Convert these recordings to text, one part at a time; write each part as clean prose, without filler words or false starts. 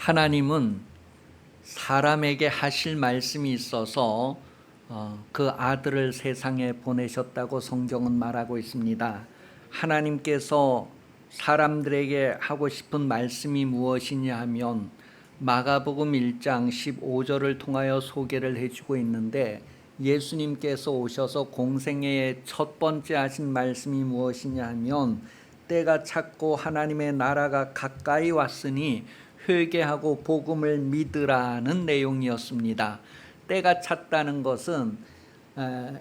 하나님은 사람에게 하실 말씀이 있어서 그 아들을 세상에 보내셨다고 성경은 말하고 있습니다. 하나님께서 사람들에게 하고 싶은 말씀이 무엇이냐 하면 마가복음 1장 15절을 통하여 소개를 해주고 있는데, 예수님께서 오셔서 공생애의 첫 번째 하신 말씀이 무엇이냐 하면 때가 찼고 하나님의 나라가 가까이 왔으니 회개하고 복음을 믿으라는 내용이었습니다. 때가 찼다는 것은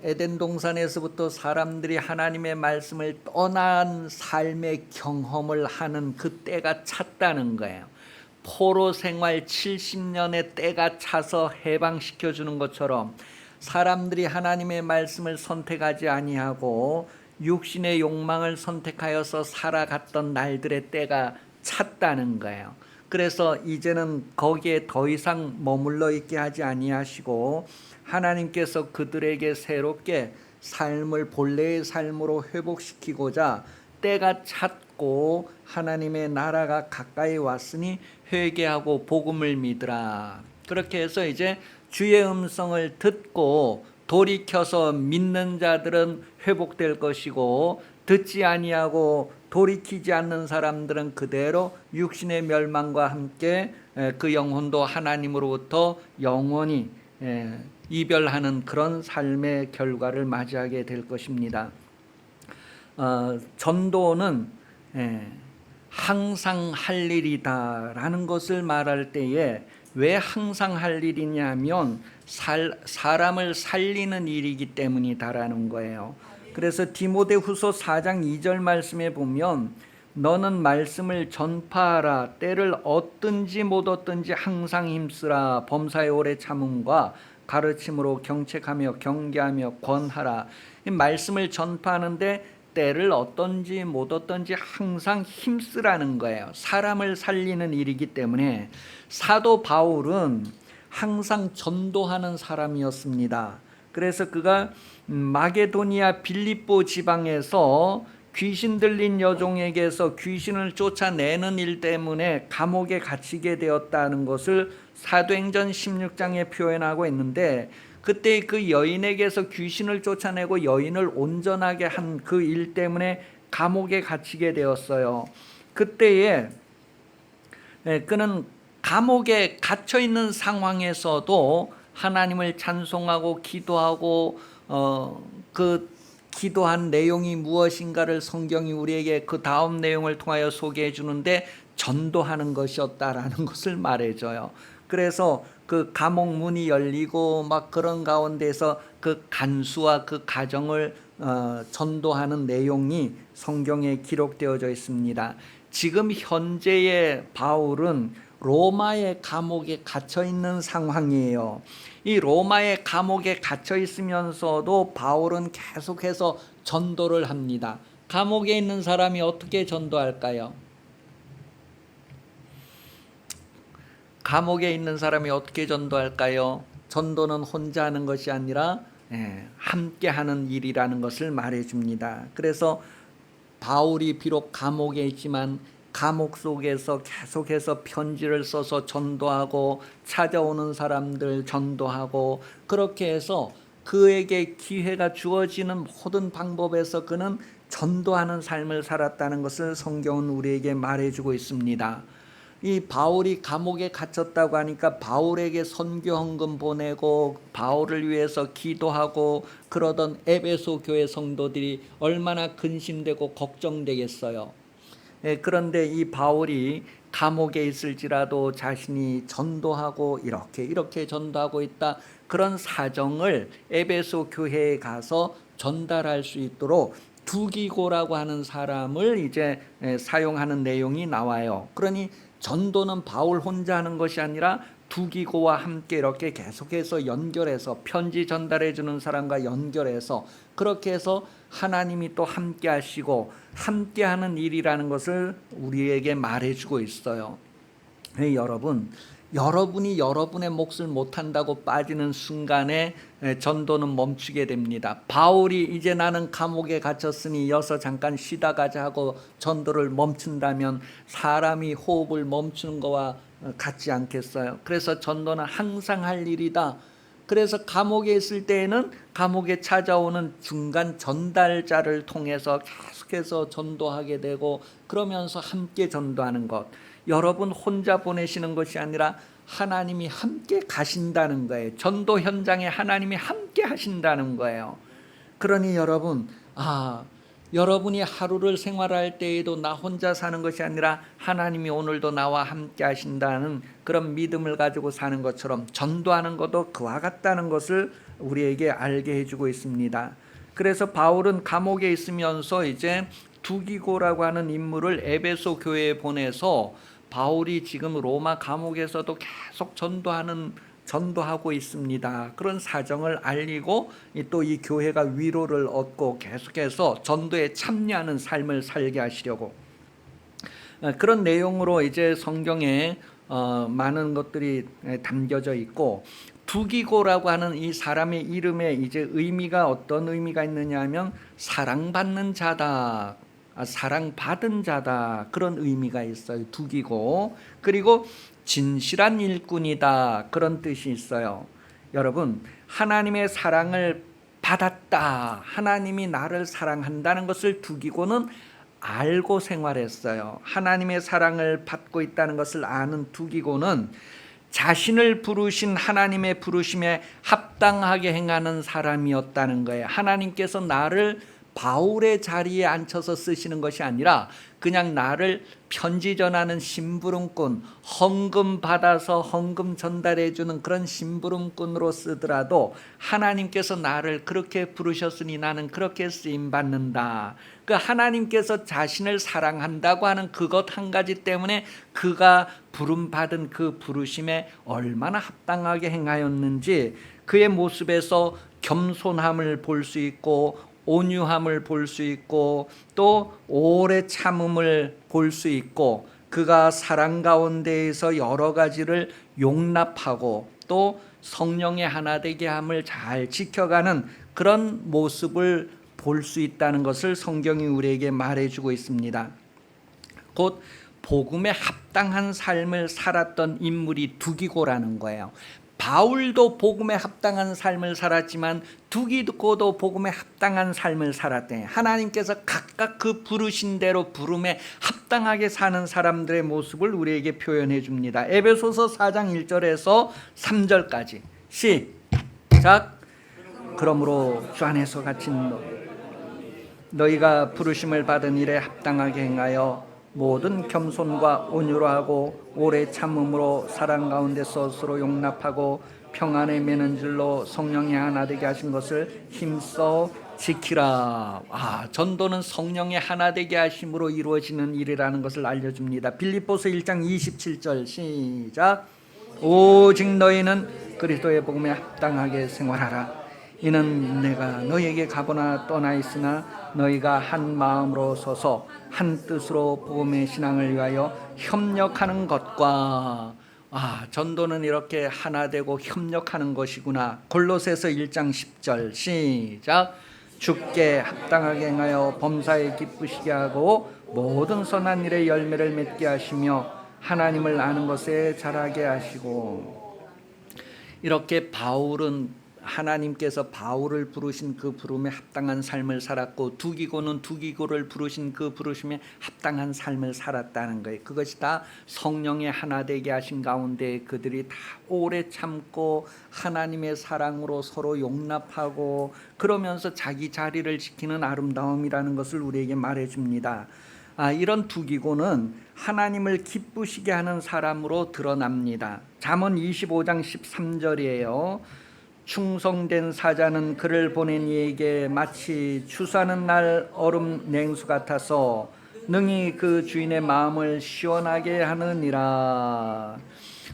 에덴 동산에서부터 사람들이 하나님의 말씀을 떠난 삶의 경험을 하는 그 때가 찼다는 거예요. 포로 생활 70년의 때가 차서 해방시켜 주는 것처럼 사람들이 하나님의 말씀을 선택하지 아니하고 육신의 욕망을 선택하여서 살아갔던 날들의 때가 찼다는 거예요. 그래서 이제는 거기에 더 이상 머물러 있게 하지 아니하시고 하나님께서 그들에게 새롭게 삶을 본래의 삶으로 회복시키고자 때가 찼고 하나님의 나라가 가까이 왔으니 회개하고 복음을 믿으라. 그렇게 해서 이제 주의 음성을 듣고 돌이켜서 믿는 자들은 회복될 것이고, 듣지 아니하고 돌이키지 않는 사람들은 그대로 육신의 멸망과 함께 그 영혼도 하나님으로부터 영원히 이별하는 그런 삶의 결과를 맞이하게 될 것입니다. 전도는 항상 할 일이다라는 것을 말할 때에 왜 항상 할 일이냐면 사람을 살리는 일이기 때문이다라는 거예요. 그래서 디모데후서 4장 2절 말씀에 보면 너는 말씀을 전파하라, 때를 얻든지 못 얻든지 항상 힘쓰라, 범사의 오래 참음과 가르침으로 경책하며 경계하며 권하라. 이 말씀을 전파하는데 때를 얻든지 못 얻든지 항상 힘쓰라는 거예요. 사람을 살리는 일이기 때문에 사도 바울은 항상 전도하는 사람이었습니다. 그래서 그가 마게도니아 빌립보 지방에서 귀신 들린 여종에게서 귀신을 쫓아내는 일 때문에 감옥에 갇히게 되었다는 것을 사도행전 16장에 표현하고 있는데, 그때 그 여인에게서 귀신을 쫓아내고 여인을 온전하게 한 그 일 때문에 감옥에 갇히게 되었어요. 그때에 그는 감옥에 갇혀 있는 상황에서도 하나님을 찬송하고 기도하고 그 기도한 내용이 무엇인가를 성경이 우리에게 그 다음 내용을 통하여 소개해 주는데 전도하는 것이었다라는 것을 말해줘요. 그래서 그 감옥 문이 열리고 막 그런 가운데서 그 간수와 그 가정을 전도하는 내용이 성경에 기록되어져 있습니다. 지금 현재의 바울은 로마의 감옥에 갇혀 있는 상황이에요. 이 로마의 감옥에 갇혀 있으면서도 바울은 계속해서 전도를 합니다. 감옥에 있는 사람이 어떻게 전도할까요? 감옥에 있는 사람이 어떻게 전도할까요? 전도는 혼자 하는 것이 아니라 함께 하는 일이라는 것을 말해줍니다. 그래서 바울이 비록 감옥에 있지만 감옥 속에서 계속해서 편지를 써서 전도하고 찾아오는 사람들 전도하고, 그렇게 해서 그에게 기회가 주어지는 모든 방법에서 그는 전도하는 삶을 살았다는 것을 성경은 우리에게 말해주고 있습니다. 이 바울이 감옥에 갇혔다고 하니까 바울에게 선교 헌금 보내고 바울을 위해서 기도하고 그러던 에베소 교회 성도들이 얼마나 근심되고 걱정되겠어요. 그런데 이 바울이 감옥에 있을지라도 자신이 전도하고 이렇게 전도하고 있다, 그런 사정을 에베소 교회에 가서 전달할 수 있도록 두기고라고 하는 사람을 이제 사용하는 내용이 나와요. 그러니 전도는 바울 혼자 하는 것이 아니라 두기고와 함께 이렇게 계속해서 연결해서 편지 전달해 주는 사람과 연결해서 그렇게 해서 하나님이 또 함께 하시고 함께 하는 일이라는 것을 우리에게 말해주고 있어요. 여러분이 여러분의 몫을 못한다고 빠지는 순간에 전도는 멈추게 됩니다. 바울이 이제 나는 감옥에 갇혔으니 이어서 잠깐 쉬다 가자 하고 전도를 멈춘다면 사람이 호흡을 멈추는 거와 같지 않겠어요? 그래서 전도는 항상 할 일이다. 그래서 감옥에 있을 때에는 감옥에 찾아오는 중간 전달자를 통해서 계속해서 전도하게 되고, 그러면서 함께 전도하는 것. 여러분 혼자 보내시는 것이 아니라 하나님이 함께 가신다는 거예요. 전도 현장에 하나님이 함께 하신다는 거예요. 그러니 여러분, 여러분이 하루를 생활할 때에도 나 혼자 사는 것이 아니라 하나님이 오늘도 나와 함께 하신다는 그런 믿음을 가지고 사는 것처럼 전도하는 것도 그와 같다는 것을 우리에게 알게 해주고 있습니다. 그래서 바울은 감옥에 있으면서 이제 두기고라고 하는 인물을 에베소 교회에 보내서 바울이 지금 로마 감옥에서도 계속 전도하고 있습니다. 그런 사정을 알리고 또 이 교회가 위로를 얻고 계속해서 전도에 참여하는 삶을 살게 하시려고, 그런 내용으로 이제 성경에 많은 것들이 담겨져 있고, 두기고라고 하는 이 사람의 이름에 이제 의미가 어떤 의미가 있느냐 하면 사랑받는 자다, 사랑받은 자다, 그런 의미가 있어요. 두기고. 그리고 진실한 일꾼이다, 그런 뜻이 있어요. 여러분, 하나님의 사랑을 받았다, 하나님이 나를 사랑한다는 것을 두기고는 알고 생활했어요. 하나님의 사랑을 받고 있다는 것을 아는 두기고는 자신을 부르신 하나님의 부르심에 합당하게 행하는 사람이었다는 거예요. 하나님께서 나를 바울의 자리에 앉혀서 쓰시는 것이 아니라 그냥 나를 편지 전하는 심부름꾼, 헌금 받아서 헌금 전달해 주는 그런 심부름꾼으로 쓰더라도 하나님께서 나를 그렇게 부르셨으니 나는 그렇게 쓰임 받는다. 그 하나님께서 자신을 사랑한다고 하는 그것 한 가지 때문에 그가 부름받은 그 부르심에 얼마나 합당하게 행하였는지 그의 모습에서 겸손함을 볼 수 있고 온유함을 볼 수 있고 또 오래 참음을 볼 수 있고, 그가 사랑 가운데에서 여러 가지를 용납하고 또 성령의 하나 되게 함을 잘 지켜가는 그런 모습을 볼 수 있다는 것을 성경이 우리에게 말해주고 있습니다. 곧 복음에 합당한 삶을 살았던 인물이 두기고라는 거예요. 바울도 복음에 합당한 삶을 살았지만 두기고도 복음에 합당한 삶을 살았대. 하나님께서 각각 그 부르신 대로 부름에 합당하게 사는 사람들의 모습을 우리에게 표현해 줍니다. 에베소서 4장 1절에서 3절까지 시작. 그러므로 주 안에서 갇힌 너희가 부르심을 받은 일에 합당하게 행하여 모든 겸손과 온유로 하고 오래 참음으로 사랑 가운데서 서로 용납하고 평안에 매는 줄로 성령이 하나 되게 하신 것을 힘써 지키라. 전도는 성령의 하나 되게 하심으로 이루어지는 일이라는 것을 알려줍니다. 빌립보서 1장 27절 시작. 오직 너희는 그리스도의 복음에 합당하게 생활하라. 이는 내가 너희에게 가보나 떠나 있으나 너희가 한 마음으로 서서 한 뜻으로 복음의 신앙을 위하여 협력하는 것과, 전도는 이렇게 하나 되고 협력하는 것이구나. 골로새서 1장 10절 시작. 주께 합당하게 행하여 범사에 기쁘시게 하고 모든 선한 일에 열매를 맺게 하시며 하나님을 아는 것에 자라게 하시고. 이렇게 바울은 하나님께서 바울을 부르신 그 부름에 합당한 삶을 살았고, 두기고는 두기고를 부르신 그 부르심에 합당한 삶을 살았다는 거예요. 그것이 다 성령의 하나 되게 하신 가운데 그들이 다 오래 참고 하나님의 사랑으로 서로 용납하고 그러면서 자기 자리를 지키는 아름다움이라는 것을 우리에게 말해줍니다. 이런 두기고는 하나님을 기쁘시게 하는 사람으로 드러납니다. 잠언 25장 13절이에요. 충성된 사자는 그를 보낸 이에게 마치 추수하는 날 얼음 냉수 같아서 능히 그 주인의 마음을 시원하게 하느니라.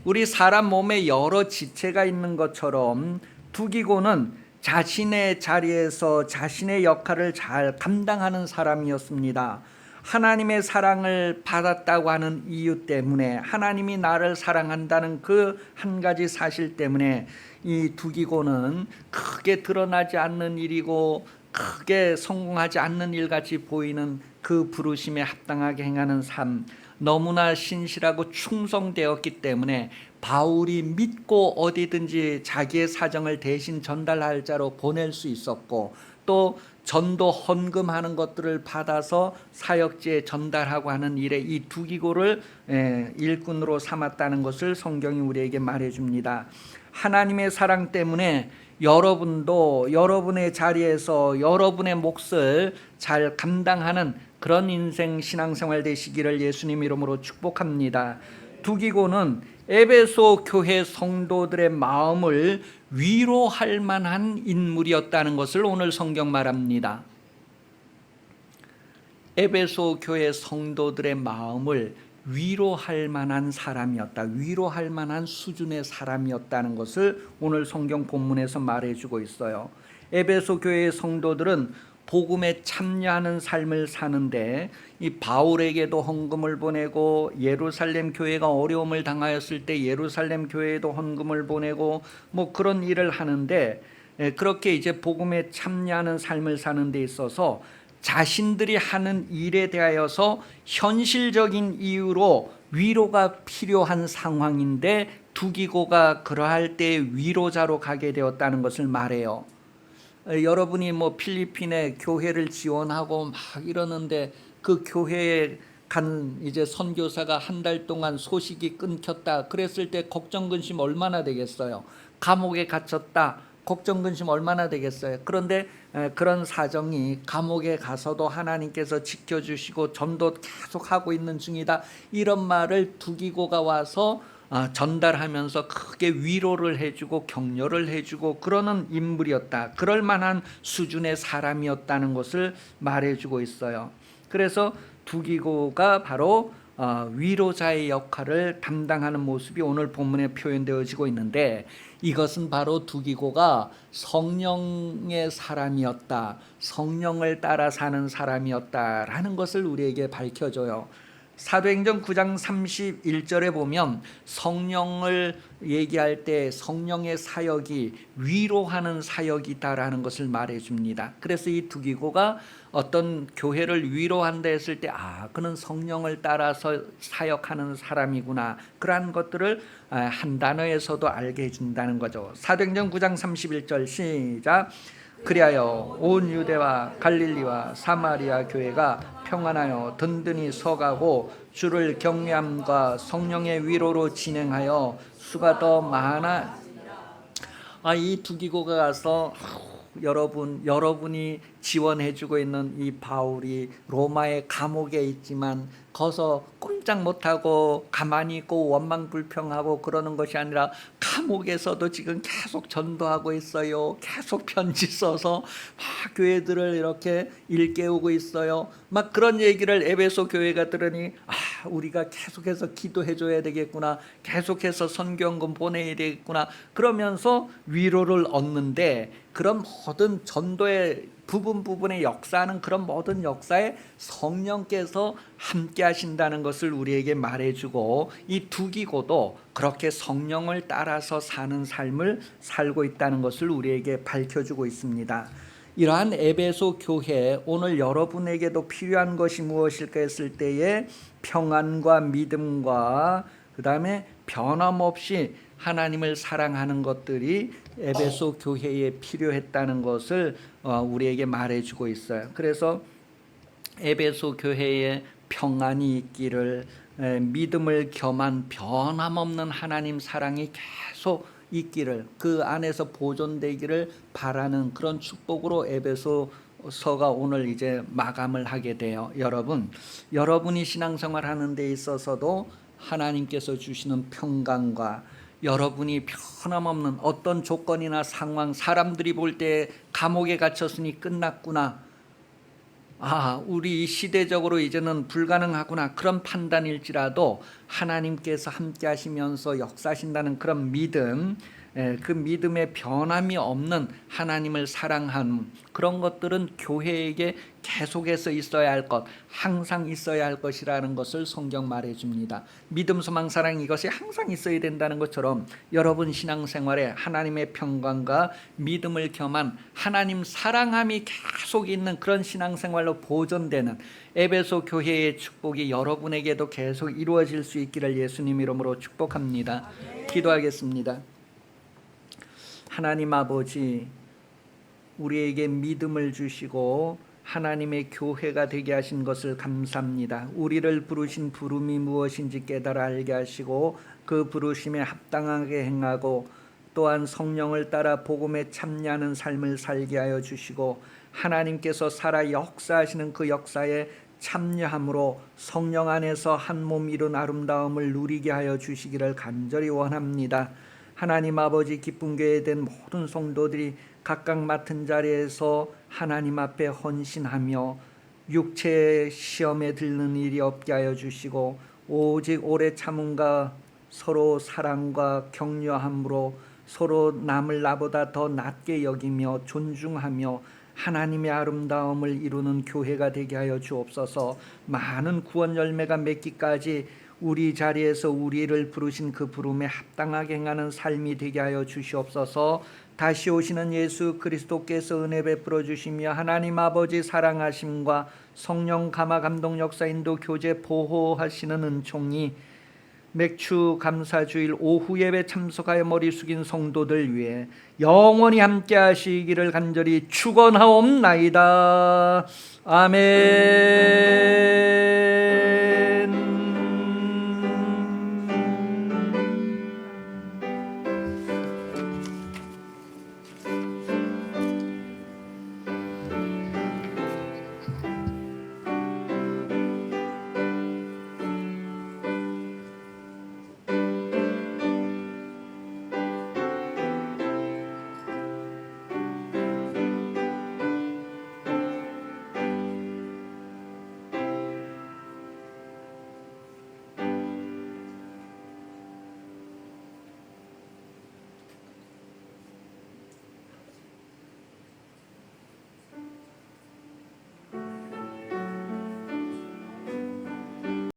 우리 사람 몸에 여러 지체가 있는 것처럼 두기고는 자신의 자리에서 자신의 역할을 잘 감당하는 사람이었습니다. 하나님의 사랑을 받았다고 하는 이유 때문에, 하나님이 나를 사랑한다는 그 한 가지 사실 때문에 이 두기고는 크게 드러나지 않는 일이고 크게 성공하지 않는 일같이 보이는 그 부르심에 합당하게 행하는 삶, 너무나 신실하고 충성되었기 때문에 바울이 믿고 어디든지 자기의 사정을 대신 전달할 자로 보낼 수 있었고, 또 전도 헌금하는 것들을 받아서 사역지에 전달하고 하는 일에 이 두기고를 일꾼으로 삼았다는 것을 성경이 우리에게 말해줍니다. 하나님의 사랑 때문에 여러분도 여러분의 자리에서 여러분의 몫을 잘 감당하는 그런 인생 신앙생활 되시기를 예수님 이름으로 축복합니다. 두기고는 에베소 교회 성도들의 마음을 위로할 만한 인물이었다는 것을 오늘 성경 말합니다. 에베소 교회 성도들의 마음을 위로할 만한 사람이었다. 위로할 만한 수준의 사람이었다는 것을 오늘 성경 본문에서 말해주고 있어요. 에베소 교회의 성도들은 복음에 참여하는 삶을 사는데 이 바울에게도 헌금을 보내고, 예루살렘 교회가 어려움을 당하였을 때 예루살렘 교회에도 헌금을 보내고, 뭐 그런 일을 하는데, 그렇게 이제 복음에 참여하는 삶을 사는 데 있어서 자신들이 하는 일에 대하여서 현실적인 이유로 위로가 필요한 상황인데 두기고가 그러할 때 위로자로 가게 되었다는 것을 말해요. 여러분이 뭐 필리핀에 교회를 지원하고 막 이러는데 그 교회에 간 이제 선교사가 한 달 동안 소식이 끊겼다 그랬을 때 걱정 근심 얼마나 되겠어요. 감옥에 갇혔다 걱정 근심 얼마나 되겠어요. 그런데 그런 사정이 감옥에 가서도 하나님께서 지켜주시고 전도 계속하고 있는 중이다, 이런 말을 두기고가 와서 전달하면서 크게 위로를 해주고 격려를 해주고 그러는 인물이었다. 그럴 만한 수준의 사람이었다는 것을 말해주고 있어요. 그래서 두기고가 바로 위로자의 역할을 담당하는 모습이 오늘 본문에 표현되어지고 있는데, 이것은 바로 두기고가 성령의 사람이었다, 성령을 따라 사는 사람이었다라는 것을 우리에게 밝혀줘요. 사도행전 9장 31절에 보면 성령을 얘기할 때 성령의 사역이 위로하는 사역이다라는 것을 말해줍니다. 그래서 이 두기고가 어떤 교회를 위로한다 했을 때 그는 성령을 따라서 사역하는 사람이구나, 그러한 것들을 한 단어에서도 알게 해준다는 거죠. 사도행전 9장 31절 시작. 그리하여 온 유대와 갈릴리와 사마리아 교회가 평안하여 든든히 서가고 주를 경외함과 성령의 위로로 진행하여 수가 더 많아. 이 두기고가 가서 여러분이 지원해주고 있는 이 바울이 로마의 감옥에 있지만 거기서 꼼짝 못하고 가만히 있고 원망불평하고 그러는 것이 아니라 감옥에서도 지금 계속 전도하고 있어요. 계속 편지 써서 막 교회들을 이렇게 일깨우고 있어요. 막 그런 얘기를 에베소 교회가 들으니 우리가 계속해서 기도해줘야 되겠구나, 계속해서 선교헌금 보내야 되겠구나 그러면서 위로를 얻는데, 그런 모든 전도의 부분의 역사는 그런 모든 역사에 성령께서 함께 하신다는 것을 우리에게 말해주고, 이 두기고도 그렇게 성령을 따라서 사는 삶을 살고 있다는 것을 우리에게 밝혀주고 있습니다. 이러한 에베소 교회, 오늘 여러분에게도 필요한 것이 무엇일까 했을 때에 평안과 믿음과 그 다음에 변함없이 하나님을 사랑하는 것들이 에베소 교회에 필요했다는 것을 우리에게 말해주고 있어요. 그래서 에베소 교회에 평안이 있기를, 믿음을 겸한 변함없는 하나님 사랑이 계속 있기를, 그 안에서 보존되기를 바라는 그런 축복으로 에베소서가 오늘 이제 마감을 하게 돼요. 여러분이 신앙생활 하는 데 있어서도 하나님께서 주시는 평강과 여러분이 변함없는 어떤 조건이나 상황, 사람들이 볼 때 감옥에 갇혔으니 끝났구나, 우리 시대적으로 이제는 불가능하구나, 그런 판단일지라도 하나님께서 함께 하시면서 역사하신다는 그런 믿음, 그 믿음의 변함이 없는 하나님을 사랑하는 그런 것들은 교회에게 계속해서 있어야 할 것, 항상 있어야 할 것이라는 것을 성경 말해줍니다. 믿음, 소망, 사랑 이것이 항상 있어야 된다는 것처럼 여러분 신앙생활에 하나님의 평강과 믿음을 겸한 하나님 사랑함이 계속 있는 그런 신앙생활로 보존되는 에베소 교회의 축복이 여러분에게도 계속 이루어질 수 있기를 예수님 이름으로 축복합니다. 기도하겠습니다. 하나님 아버지, 우리에게 믿음을 주시고 하나님의 교회가 되게 하신 것을 감사합니다. 우리를 부르신 부름이 무엇인지 깨달아 알게 하시고 그 부르심에 합당하게 행하고 또한 성령을 따라 복음에 참여하는 삶을 살게 하여 주시고 하나님께서 살아 역사하시는 그 역사에 참여함으로 성령 안에서 한 몸 이룬 아름다움을 누리게 하여 주시기를 간절히 원합니다. 하나님 아버지, 기쁜 교회에 된 모든 성도들이 각각 맡은 자리에서 하나님 앞에 헌신하며 육체의 시험에 들는 일이 없게 하여 주시고 오직 오래 참음과 서로 사랑과 격려함으로 서로 남을 나보다 더 낮게 여기며 존중하며 하나님의 아름다움을 이루는 교회가 되게 하여 주옵소서. 많은 구원 열매가 맺기까지 우리 자리에서 우리를 부르신 그 부름에 합당하게 행하는 삶이 되게 하여 주시옵소서. 다시 오시는 예수 그리스도께서 은혜 베풀어 주시며 하나님 아버지 사랑하심과 성령 감화 감동 역사 인도 교제 보호하시는 은총이 맥주 감사주일 오후 예배 참석하여 머리 숙인 성도들 위해 영원히 함께 하시기를 간절히 축원하옵나이다. 아멘.